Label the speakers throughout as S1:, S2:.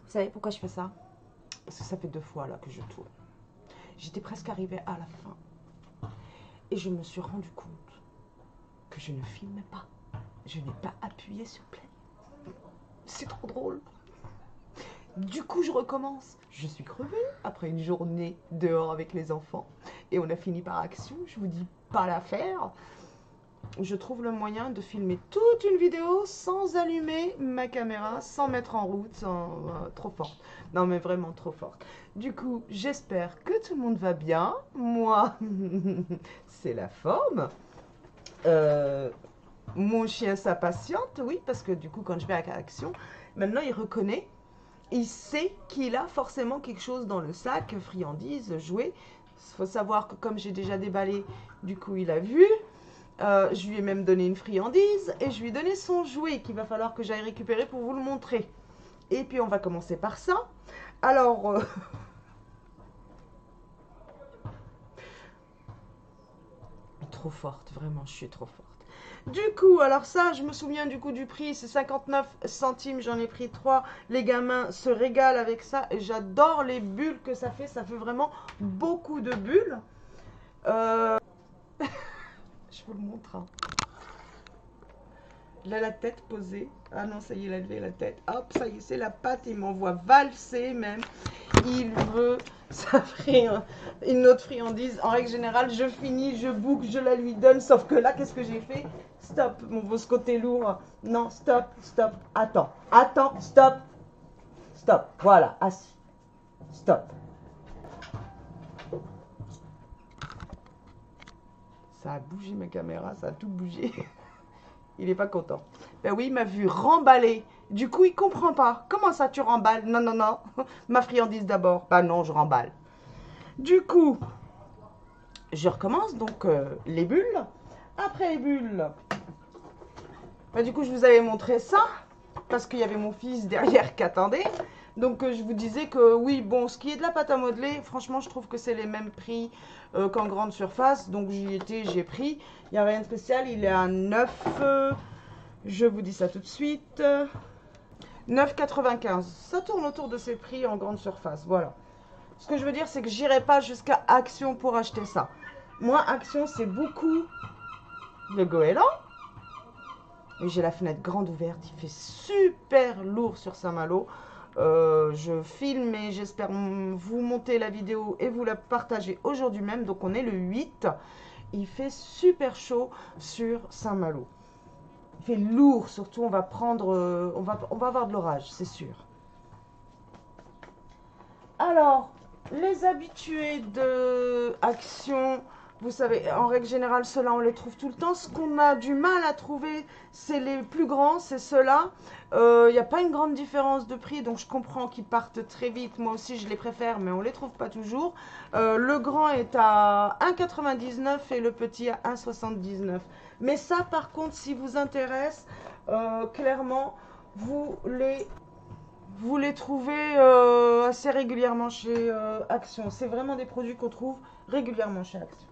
S1: Vous savez pourquoi je fais ça? Parce que ça fait 2 fois là que je tourne. J'étais presque arrivée à la fin. Et je me suis rendu compte que je ne filmais pas. Je n'ai pas appuyé sur play. C'est trop drôle. Du coup, je recommence. Je suis crevée après une journée dehors avec les enfants. Et on a fini par action. Je vous dis pas l'affaire. Je trouve le moyen de filmer toute une vidéo sans allumer ma caméra, sans mettre en route, trop forte. Non mais vraiment trop forte. Du coup, j'espère que tout le monde va bien. Moi, c'est la forme. Mon chien s'impatiente, oui, parce que du coup, quand je vais à action, maintenant il reconnaît. Il sait qu'il a forcément quelque chose dans le sac, friandises, jouets. Il faut savoir que comme j'ai déjà déballé, du coup il a vu. Je lui ai même donné une friandise et je lui ai donné son jouet qu'il va falloir que j'aille récupérer pour vous le montrer. Et puis on va commencer par ça. Alors, trop forte, vraiment, je suis trop forte. Du coup, alors ça, je me souviens du coup du prix, c'est 59 centimes, j'en ai pris 3. Les gamins se régalent avec ça et j'adore les bulles que ça fait vraiment beaucoup de bulles. Je vous le montre. Hein. Là, la tête posée. Ah non, ça y est, il a levé la tête. Hop, ça y est, c'est la patte. Il m'envoie valser même. Il veut ça une autre friandise. En règle générale, je finis, je boucle, je la lui donne. Sauf que là, qu'est-ce que j'ai fait? Stop, mon ce côté lourd. Non, stop, stop. Attends, attends, stop. Stop, voilà, assis. Stop. Ça a bougé ma caméra, ça a tout bougé. Il n'est pas content. Ben oui, il m'a vu remballer. Du coup, il comprend pas. Comment ça, tu remballes? Non, non, non. Ma friandise d'abord. Bah non, je remballe. Du coup, je recommence. Donc, les bulles. Après les bulles, bah, du coup, je vous avais montré ça. Parce qu'il y avait mon fils derrière qui attendait. Donc, je vous disais que oui, bon, ce qui est de la pâte à modeler, franchement, je trouve que c'est les mêmes prix qu'en grande surface. Donc, j'y étais, j'ai pris. Il n'y a rien de spécial. Il est à 9... je vous dis ça tout de suite. 9,95. Ça tourne autour de ces prix en grande surface. Voilà. Ce que je veux dire, c'est que j'irai pas jusqu'à Action pour acheter ça. Moi, Action, c'est beaucoup le goéland. Et j'ai la fenêtre grande ouverte. Il fait super lourd sur Saint-Malo. Je filme et j'espère vous monter la vidéo et vous la partager aujourd'hui même. Donc, on est le 8. Il fait super chaud sur Saint-Malo. Il fait lourd, surtout on va prendre, on va avoir de l'orage, c'est sûr. Alors, les habitués de Action, vous savez, en règle générale, ceux-là, on les trouve tout le temps. Ce qu'on a du mal à trouver, c'est les plus grands, c'est ceux-là. Il n'y a pas une grande différence de prix, donc je comprends qu'ils partent très vite. Moi aussi, je les préfère, mais on ne les trouve pas toujours. Le grand est à 1,99 et le petit à 1,79. Mais ça, par contre, si vous intéresse, clairement, vous les trouvez assez régulièrement chez Action. C'est vraiment des produits qu'on trouve régulièrement chez Action.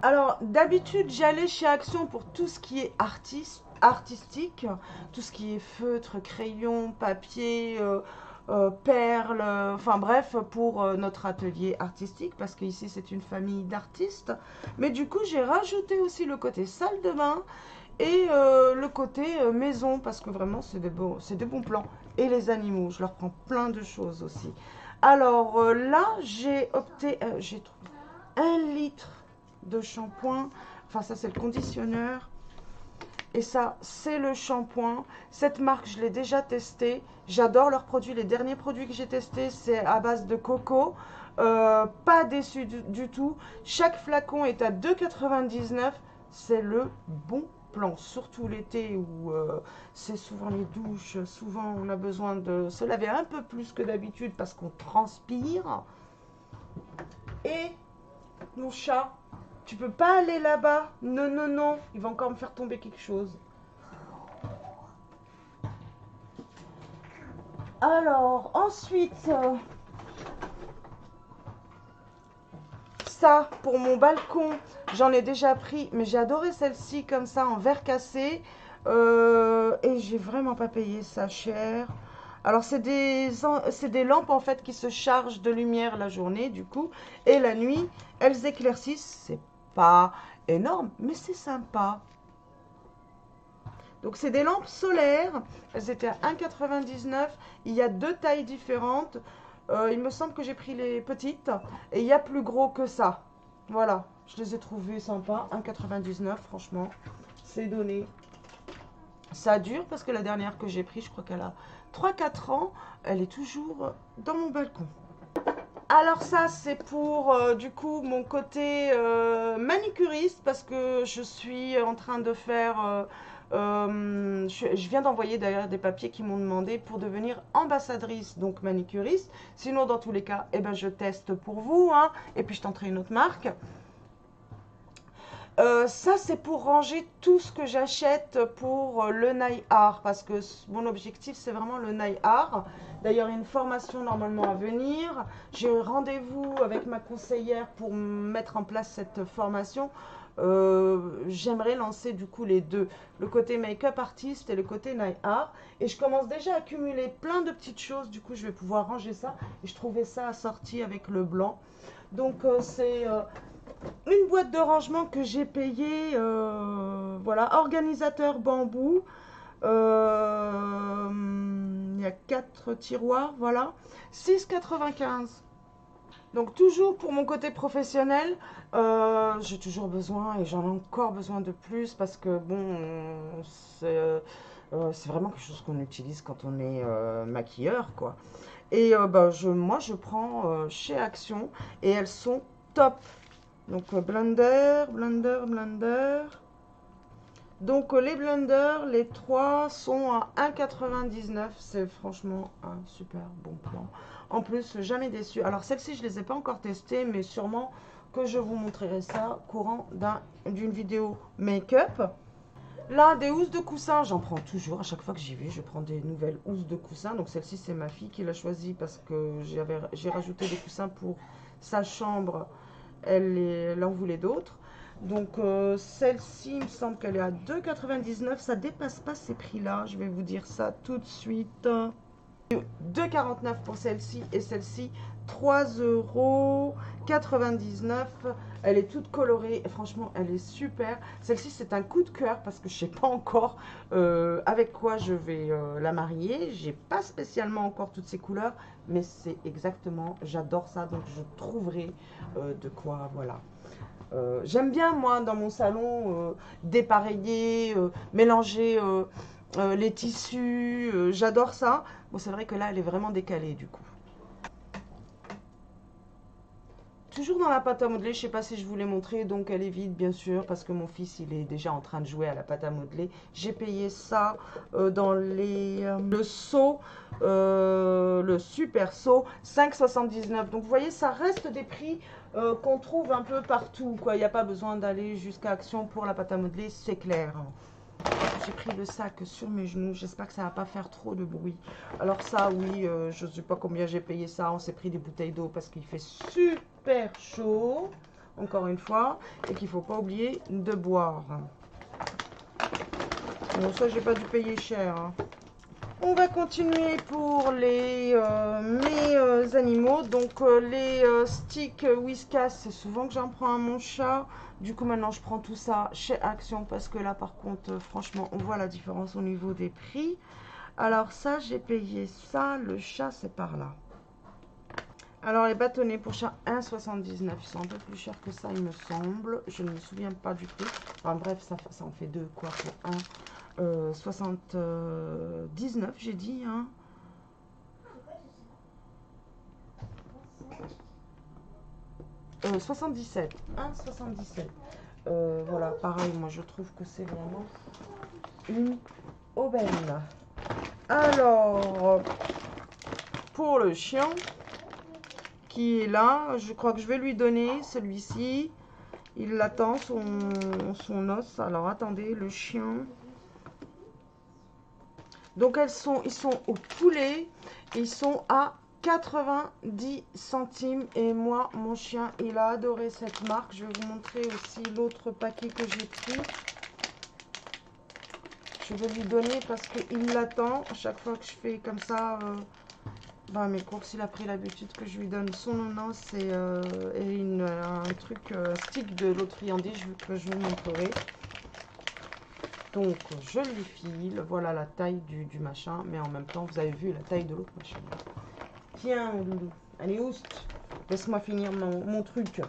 S1: Alors, d'habitude, j'allais chez Action pour tout ce qui est artistique, tout ce qui est feutre, crayon, papier, perles, enfin bref, pour notre atelier artistique, parce qu'ici, c'est une famille d'artistes. Mais du coup, j'ai rajouté aussi le côté salle de bain et le côté maison, parce que vraiment, c'est des bons plans. Et les animaux, je leur prends plein de choses aussi. Alors là, j'ai opté, j'ai trouvé 1 litre de shampoing. Enfin, ça, c'est le conditionneur. Et ça, c'est le shampoing. Cette marque, je l'ai déjà testé. J'adore leurs produits. Les derniers produits que j'ai testés, c'est à base de coco. Pas déçu du tout. Chaque flacon est à 2,99 €. C'est le bon plan, surtout l'été où c'est souvent les douches. Souvent, on a besoin de se laver un peu plus que d'habitude parce qu'on transpire. Et mon chat, tu peux pas aller là-bas. Non, non, non. Il va encore me faire tomber quelque chose. Alors, ensuite, ça, pour mon balcon, j'en ai déjà pris. Mais j'ai adoré celle-ci comme ça, en verre cassé. Et j'ai vraiment pas payé ça cher. Alors, c'est des lampes en fait qui se chargent de lumière la journée, du coup, et la nuit, elles éclaircissent. C'est pas énorme, mais c'est sympa. Donc, c'est des lampes solaires. Elles étaient à 1,99 €. Il y a deux tailles différentes. Il me semble que j'ai pris les petites. Et il y a plus gros que ça. Voilà. Je les ai trouvées sympas. 1,99 €, franchement. C'est donné. Ça dure parce que la dernière que j'ai prise, je crois qu'elle a 3-4 ans. Elle est toujours dans mon balcon. Alors ça, c'est pour du coup mon côté manicuriste parce que je suis en train de faire... je viens d'envoyer d'ailleurs des papiers qui m'ont demandé pour devenir ambassadrice, donc manicuriste. Sinon, dans tous les cas, eh ben, je teste pour vous, hein, et puis je tenterai une autre marque. Ça, c'est pour ranger tout ce que j'achète pour le nail art, parce que mon objectif, c'est vraiment le nail art. D'ailleurs, il y a une formation normalement à venir. J'ai rendez-vous avec ma conseillère pour mettre en place cette formation. J'aimerais lancer du coup les deux, le côté make-up artiste et le côté nail art. Et je commence déjà à accumuler plein de petites choses. Du coup, je vais pouvoir ranger ça. Et je trouvais ça assorti avec le blanc. Donc, c'est... une boîte de rangement que j'ai payée, voilà, organisateur bambou. Il y a 4 tiroirs, voilà, 6,95 €. Donc toujours pour mon côté professionnel, j'ai toujours besoin et j'en ai encore besoin de plus parce que bon, c'est vraiment quelque chose qu'on utilise quand on est maquilleur, quoi. Et bah, moi je prends chez Action et elles sont top. Donc blender. Donc les blenders, les 3 sont à 1,99 €. C'est franchement un super bon plan. En plus, jamais déçu. Alors celles-ci, je ne les ai pas encore testées, mais sûrement que je vous montrerai ça courant d'une vidéo make-up. Là, des housses de coussin, j'en prends toujours. À chaque fois que j'y vais, je prends des nouvelles housses de coussin. Donc celle-ci, c'est ma fille qui l'a choisie parce que j'ai rajouté des coussins pour sa chambre. Elle en voulait d'autres. Donc celle-ci, il me semble qu'elle est à 2,99 €. Ça dépasse pas ces prix-là. Je vais vous dire ça tout de suite. 2,49 € pour celle-ci et celle-ci 3,99 €. Elle est toute colorée et franchement elle est super. Celle-ci c'est un coup de cœur parce que je sais pas encore avec quoi je vais la marier. J'ai pas spécialement encore toutes ces couleurs, mais c'est exactement, j'adore ça, donc je trouverai de quoi, voilà. J'aime bien moi dans mon salon dépareiller, mélanger les tissus, j'adore ça. Bon, c'est vrai que là elle est vraiment décalée du coup. Toujours dans la pâte à modeler, je ne sais pas si je vous l'ai montré, donc elle est vide bien sûr, parce que mon fils il est déjà en train de jouer à la pâte à modeler. J'ai payé ça dans le seau, le super seau, 5,79 €. Donc vous voyez, ça reste des prix qu'on trouve un peu partout, quoi. Il n'y a pas besoin d'aller jusqu'à Action pour la pâte à modeler, c'est clair. J'ai pris le sac sur mes genoux, j'espère que ça va pas faire trop de bruit. Alors ça, oui, je ne sais pas combien j'ai payé ça. On s'est pris des bouteilles d'eau parce qu'il fait super chaud, encore une fois, et qu'il ne faut pas oublier de boire. Bon, ça, j'ai pas dû payer cher, hein. On va continuer pour mes animaux. Donc les sticks Whiskas, c'est souvent que j'en prends à mon chat. Du coup maintenant je prends tout ça chez Action parce que là par contre franchement on voit la différence au niveau des prix. Alors ça j'ai payé ça, le chat c'est par là. Alors les bâtonnets pour chat 1,79 €, ils sont un peu plus chers que ça il me semble. Je ne me souviens pas du prix. Enfin bref ça en fait deux quoi pour un. 79 j'ai dit, hein. Euh, 77, 1,77. Voilà, pareil, moi je trouve que c'est vraiment une aubaine. Alors, pour le chien qui est là, je crois que je vais lui donner celui-ci. Il l'attend, son os. Alors, attendez, le chien. Donc, ils sont au poulet. Ils sont à 90 centimes. Et moi, mon chien, il a adoré cette marque. Je vais vous montrer aussi l'autre paquet que j'ai pris. Je veux lui donner parce qu'il l'attend. À chaque fois que je fais comme ça, mes courses, il a pris l'habitude que je lui donne son nonos et un truc, stick de l'autre friandise que je vous montrerai. Donc, je lui file. Voilà la taille du machin. Mais en même temps, vous avez vu la taille de l'autre machin. Tiens, mon loulou. Allez, oust. Laisse-moi finir mon truc.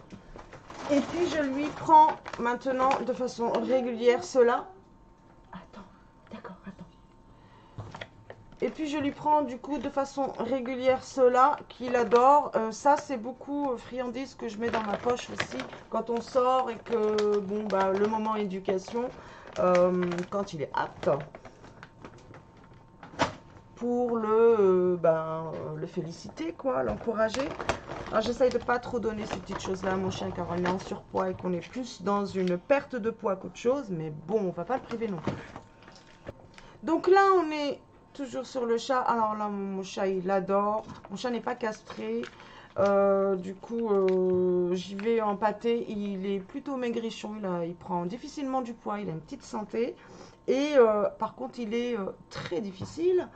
S1: Et puis, je lui prends maintenant de façon régulière cela. Attends. D'accord, attends. Et puis, je lui prends du coup de façon régulière cela qu'il adore. Ça, c'est beaucoup friandises que je mets dans ma poche aussi quand on sort et que, bon, le moment éducation, quand il est apte pour le féliciter, quoi, l'encourager. Alors, j'essaye de pas trop donner ces petites choses-là à mon chien car on est en surpoids et qu'on est plus dans une perte de poids qu'autre chose. Mais bon, on va pas le priver non plus. Donc là, on est toujours sur le chat. Alors là, mon chat, il adore. Mon chat n'est pas castré. Du coup, j'y vais en pâté. Il est plutôt maigrichon. Il prend difficilement du poids. Il a une petite santé. Et par contre, il est très difficile.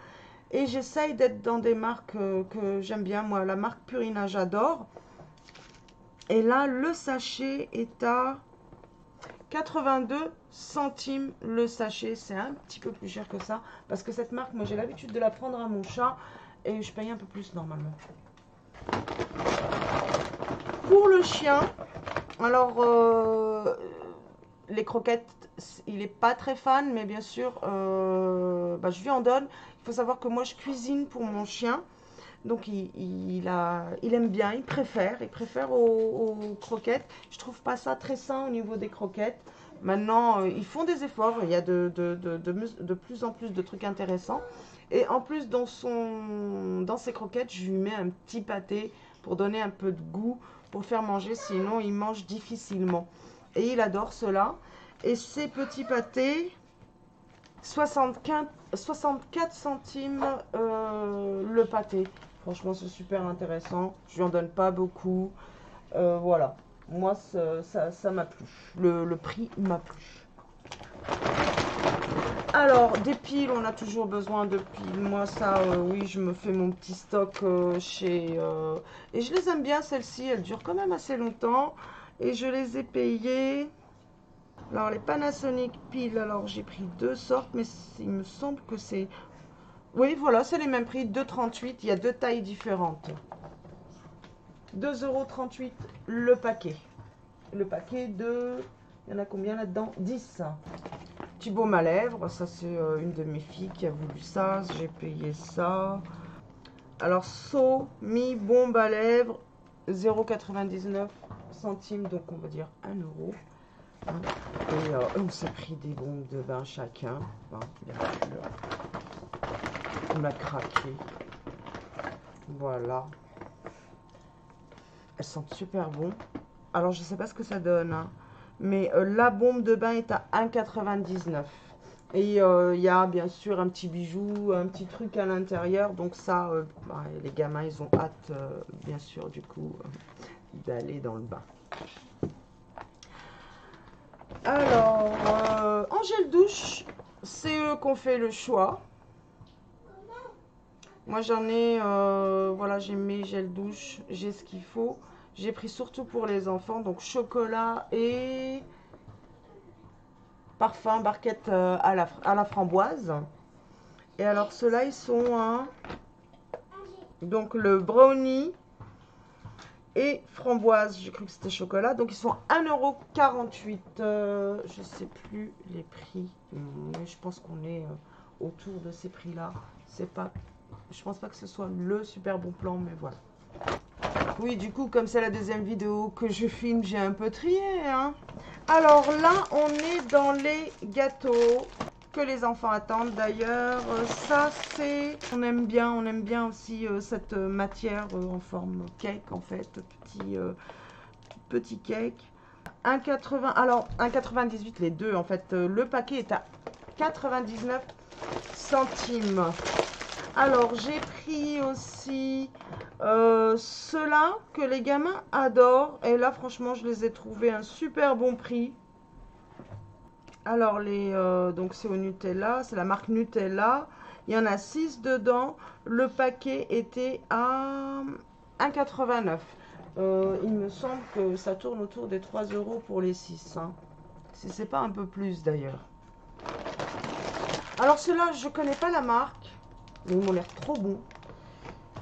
S1: Et j'essaye d'être dans des marques que j'aime bien. Moi, la marque Purina, j'adore. Et là, le sachet est à 82 centimes le sachet. C'est un petit peu plus cher que ça. Parce que cette marque, moi, j'ai l'habitude de la prendre à mon chat. Et je paye un peu plus normalement. Pour le chien, alors, les croquettes, il n'est pas très fan. Mais bien sûr, je lui en donne. Il faut savoir que moi, je cuisine pour mon chien. Donc, il aime bien, il préfère aux croquettes. Je trouve pas ça très sain au niveau des croquettes. Maintenant, ils font des efforts. Il y a de plus en plus de trucs intéressants. Et en plus, dans ses croquettes, je lui mets un petit pâté pour donner un peu de goût, pour faire manger. Sinon, il mange difficilement. Et il adore cela. Et ces petits pâtés, 64 centimes le pâté. Franchement, c'est super intéressant. Je lui en donne pas beaucoup. Voilà. Moi, ça m'a plu. Le prix m'a plu. Alors, des piles, on a toujours besoin de piles. Moi, ça, oui, je me fais mon petit stock chez... Et je les aime bien, celles-ci. Elles durent quand même assez longtemps. Et je les ai payées... Alors, les Panasonic piles, alors j'ai pris deux sortes, mais il me semble que c'est... Oui, voilà, c'est les mêmes prix, 2,38. Il y a deux tailles différentes. 2,38 € le paquet. Le paquet de... Il y en a combien là-dedans? 10. Petit baume à lèvres, ça c'est une de mes filles qui a voulu ça. J'ai payé ça. Alors, Mi bombe à lèvres, 0,99 centimes, donc on va dire 1 €. Hein. Et on s'est pris des bombes de bain chacun. Hein, bien sûr. On a craqué. Voilà. Elles sentent super bon. Alors, je sais pas ce que ça donne. Hein, mais la bombe de bain est à 1,99 €. Et il y a bien sûr un petit bijou, un petit truc à l'intérieur. Donc ça, les gamins, ils ont hâte, bien sûr, du coup, d'aller dans le bain. Alors, en gel douche, c'est eux qui ont fait le choix. Moi, j'en ai, voilà, j'ai mes gels douche, j'ai ce qu'il faut. J'ai pris surtout pour les enfants, donc chocolat et parfum, barquette à la framboise. Et alors, ceux-là, ils sont un... Donc, le brownie et framboise. J'ai cru que c'était chocolat. Donc, ils sont 1,48 €. Je sais plus les prix. Mais je pense qu'on est autour de ces prix-là. C'est pas... Je pense pas que ce soit le super bon plan, mais voilà. Oui, du coup, comme c'est la deuxième vidéo que je filme, j'ai un peu trié, hein. Alors là, on est dans les gâteaux que les enfants attendent. D'ailleurs, ça c'est... On aime bien aussi cette matière en forme cake, en fait. Petit cake. 1,80. Alors, 1,98 les deux, en fait. Le paquet est à 99 centimes. Alors, j'ai pris aussi ceux-là que les gamins adorent. Et là, franchement, je les ai trouvés un super bon prix. Alors, donc c'est au Nutella, c'est la marque Nutella. Il y en a 6 dedans. Le paquet était à 1,89 €. Il me semble que ça tourne autour des 3 € pour les 6. Hein. Si c'est pas un peu plus d'ailleurs. Alors ceux-là, je connais pas la marque, mais ils m'ont l'air trop bons.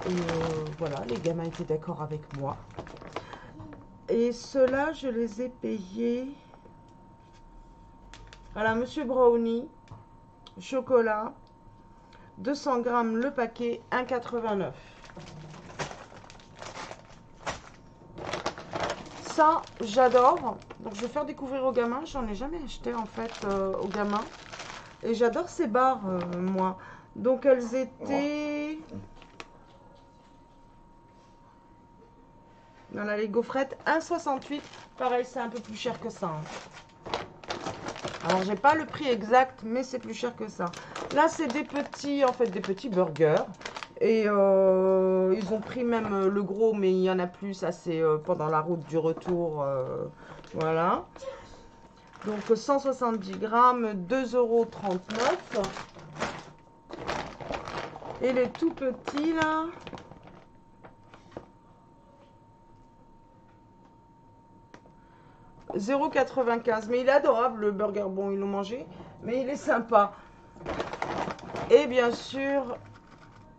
S1: Et voilà, les gamins étaient d'accord avec moi. Et ceux-là, je les ai payés. Voilà, Monsieur Brownie, chocolat, 200 grammes le paquet, 1,89 €. Ça, j'adore. Donc, je vais faire découvrir aux gamins. J'en ai jamais acheté, en fait, aux gamins. Et j'adore ces barres, moi. Donc, elles étaient... Voilà, les gaufrettes, 1,68 €. Pareil, c'est un peu plus cher que ça. Hein. Alors, j'ai pas le prix exact, mais c'est plus cher que ça. Là, c'est des petits, en fait, des petits burgers. Et ils ont pris même le gros, mais il y en a plus. Ça, c'est pendant la route du retour. Voilà. Donc, 170 grammes, 2,39 €. Et les tout petits, là... 0,95 €. Mais il est adorable, le burger. Bon, ils l'ont mangé, mais il est sympa. Et bien sûr...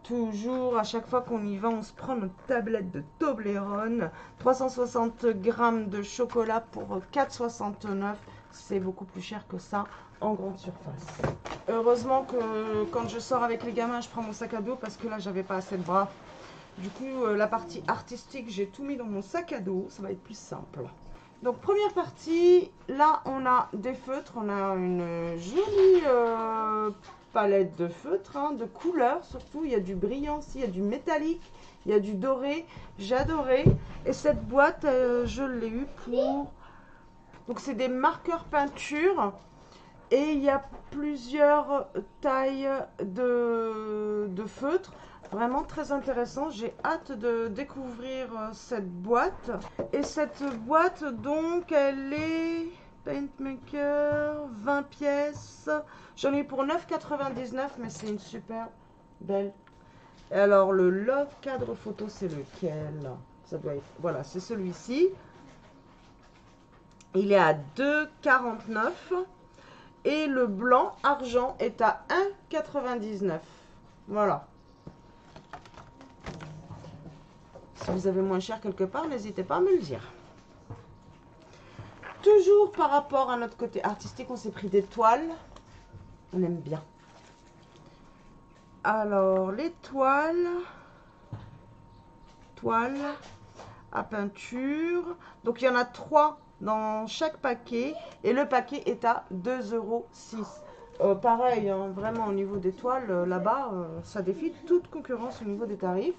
S1: Toujours, à chaque fois qu'on y va, on se prend notre tablette de Toblerone. 360 grammes de chocolat pour 4,69 €. C'est beaucoup plus cher que ça en grande surface. Heureusement que quand je sors avec les gamins, je prends mon sac à dos parce que là, j'avais pas assez de bras. Du coup, la partie artistique, j'ai tout mis dans mon sac à dos. Ça va être plus simple. Donc, première partie, là, on a des feutres. On a une jolie... palette de feutres, hein, de couleurs surtout. Il y a du brillant aussi, il y a du métallique, il y a du doré. J'adorais. Et cette boîte, je l'ai eu pour... Donc, c'est des marqueurs peinture. Et il y a plusieurs tailles de feutres. Vraiment très intéressant. J'ai hâte de découvrir cette boîte. Et cette boîte, donc, elle est... Paintmaker, 20 pièces. J'en ai pour 9,99 €, mais c'est une super belle. Et alors, le Love cadre photo, c'est lequel? Ça doit être... Voilà, c'est celui-ci. Il est à 2,49 €. Et le blanc argent est à 1,99 €. Voilà. Si vous avez moins cher quelque part, n'hésitez pas à me le dire. Toujours par rapport à notre côté artistique, on s'est pris des toiles. On aime bien. Alors, les toiles à peinture. Donc, il y en a 3 dans chaque paquet. Et le paquet est à 2,06 €. Pareil, hein, vraiment au niveau des toiles, là-bas, ça défie toute concurrence au niveau des tarifs.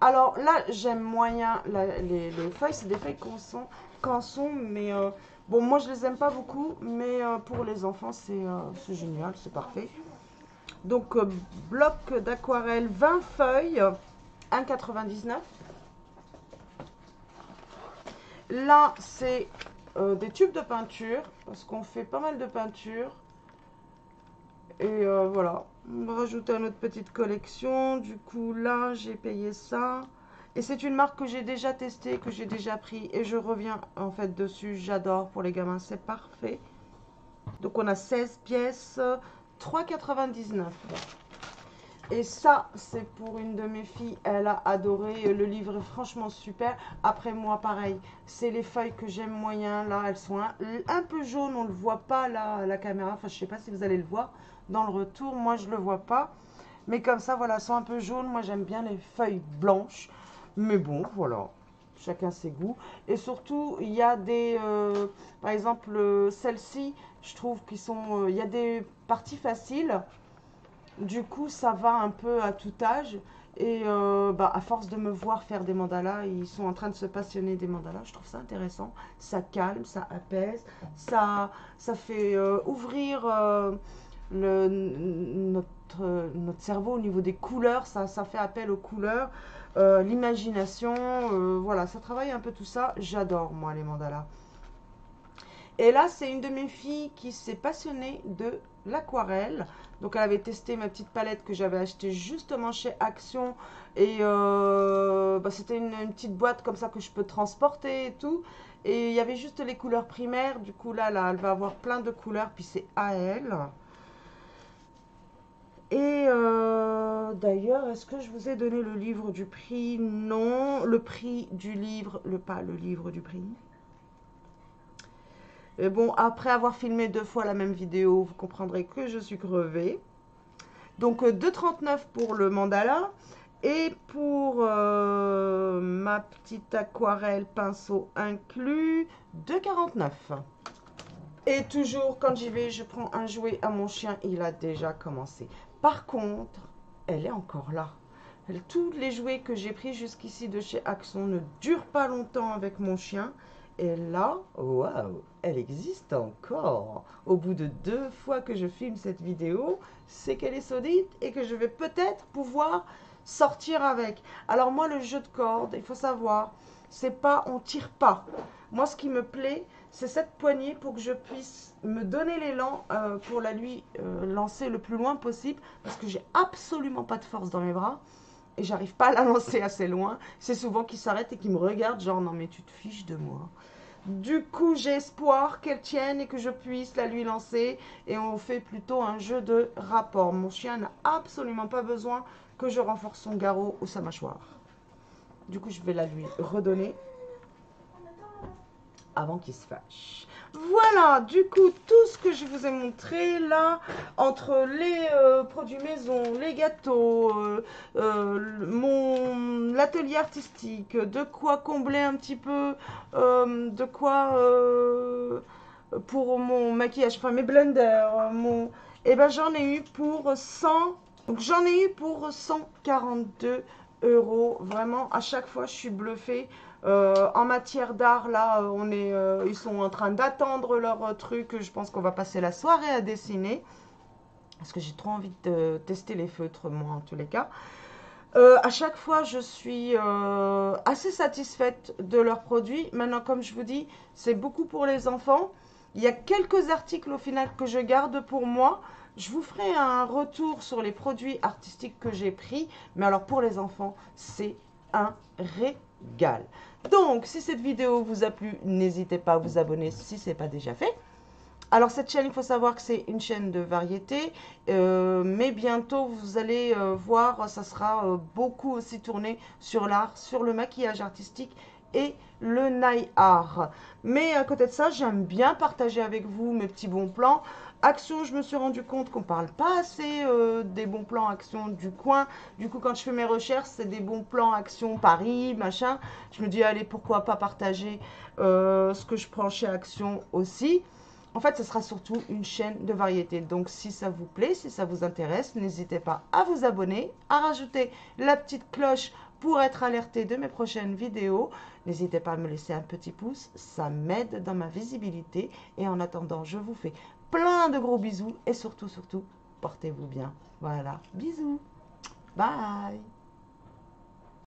S1: Alors là, j'aime moyen les feuilles. C'est des feuilles canson, mais bon, moi je les aime pas beaucoup, mais pour les enfants, c'est génial, c'est parfait. Donc, bloc d'aquarelle, 20 feuilles, 1,99 €. Là, c'est des tubes de peinture, parce qu'on fait pas mal de peinture. Et voilà, on va rajouter à notre petite collection. Du coup, là, j'ai payé ça. Et c'est une marque que j'ai déjà testée, que j'ai déjà pris. Et je reviens en fait dessus. J'adore pour les gamins, c'est parfait. Donc, on a 16 pièces, 3,99 €. Et ça, c'est pour une de mes filles. Elle a adoré. Le livre est franchement super. Après moi, pareil. C'est les feuilles que j'aime moyen. Là, elles sont un peu jaunes. On ne le voit pas là à la caméra. Enfin, je ne sais pas si vous allez le voir dans le retour. Moi, je ne le vois pas. Mais comme ça, voilà, elles sont un peu jaunes. Moi, j'aime bien les feuilles blanches. Mais bon, voilà. Chacun ses goûts. Et surtout, il y a des... par exemple, celles-ci, je trouve qu'ils sont... il y a des parties faciles. Du coup, ça va un peu à tout âge. Et à force de me voir faire des mandalas, ils sont en train de se passionner des mandalas. Je trouve ça intéressant. Ça calme, ça apaise. Ça fait ouvrir notre cerveau au niveau des couleurs. Ça fait appel aux couleurs. L'imagination. Voilà, ça travaille un peu tout ça. J'adore, moi, les mandalas. Et là, c'est une de mes filles qui s'est passionnée de l'aquarelle. Donc, elle avait testé ma petite palette que j'avais achetée justement chez Action. Et bah, c'était une petite boîte comme ça que je peux transporter et tout. Et il y avait juste les couleurs primaires. Du coup, là, elle va avoir plein de couleurs. Puis c'est à elle. Et d'ailleurs, est-ce que je vous ai donné le livre du prix? Non. Le prix du livre, pas le livre du prix. Et bon, après avoir filmé 2 fois la même vidéo, vous comprendrez que je suis crevée. Donc 2,39 pour le mandala. Et pour ma petite aquarelle pinceau inclus, 2,49. Et toujours, quand j'y vais, je prends un jouet à mon chien. Il a déjà commencé. Par contre, elle est encore là. Tous les jouets que j'ai pris jusqu'ici de chez Action ne durent pas longtemps avec mon chien. Et là, waouh, elle existe encore. Au bout de 2 fois que je filme cette vidéo, c'est qu'elle est solide et que je vais peut-être pouvoir sortir avec. Alors moi, le jeu de corde, il faut savoir, c'est pas, on tire pas. Moi, ce qui me plaît, c'est cette poignée pour que je puisse me donner l'élan pour la lui lancer le plus loin possible parce que j'ai absolument pas de force dans mes bras et j'arrive pas à la lancer assez loin. C'est souvent qu'il s'arrête et qu'il me regarde genre non mais tu te fiches de moi. Du coup, j'ai espoir qu'elle tienne et que je puisse la lui lancer et on fait plutôt un jeu de rapport. Mon chien n'a absolument pas besoin que je renforce son garrot ou sa mâchoire. Du coup, je vais la lui redonner avant qu'il se fâche. Voilà, du coup, tout ce que je vous ai montré là, entre les produits maison, les gâteaux, l'atelier artistique, de quoi combler un petit peu, de quoi pour mon maquillage, enfin mes blenders, et ben j'en ai eu pour 100, donc j'en ai eu pour 142 euros. Vraiment, à chaque fois, je suis bluffée. En matière d'art, là, ils sont en train d'attendre leur truc. Je pense qu'on va passer la soirée à dessiner. Parce que j'ai trop envie de tester les feutres, moi, en tous les cas. À chaque fois, je suis assez satisfaite de leurs produits. Maintenant, comme je vous dis, c'est beaucoup pour les enfants. Il y a quelques articles au final que je garde pour moi. Je vous ferai un retour sur les produits artistiques que j'ai pris. Mais alors, pour les enfants, c'est un régal. Donc, si cette vidéo vous a plu, n'hésitez pas à vous abonner si ce n'est pas déjà fait. Alors, cette chaîne, il faut savoir que c'est une chaîne de variété, mais bientôt, vous allez voir, ça sera beaucoup aussi tourné sur l'art, sur le maquillage artistique et le nail art. Mais à côté de ça, j'aime bien partager avec vous mes petits bons plans. Action, je me suis rendu compte qu'on ne parle pas assez des bons plans Action du coin. Du coup, quand je fais mes recherches, c'est des bons plans Action Paris, machin. Je me dis, allez, pourquoi pas partager ce que je prends chez Action aussi. En fait, ce sera surtout une chaîne de variété. Donc, si ça vous plaît, si ça vous intéresse, n'hésitez pas à vous abonner, à rajouter la petite cloche pour être alerté de mes prochaines vidéos. N'hésitez pas à me laisser un petit pouce, ça m'aide dans ma visibilité. Et en attendant, je vous fais plein de gros bisous et surtout, portez-vous bien. Voilà, bisous, bye.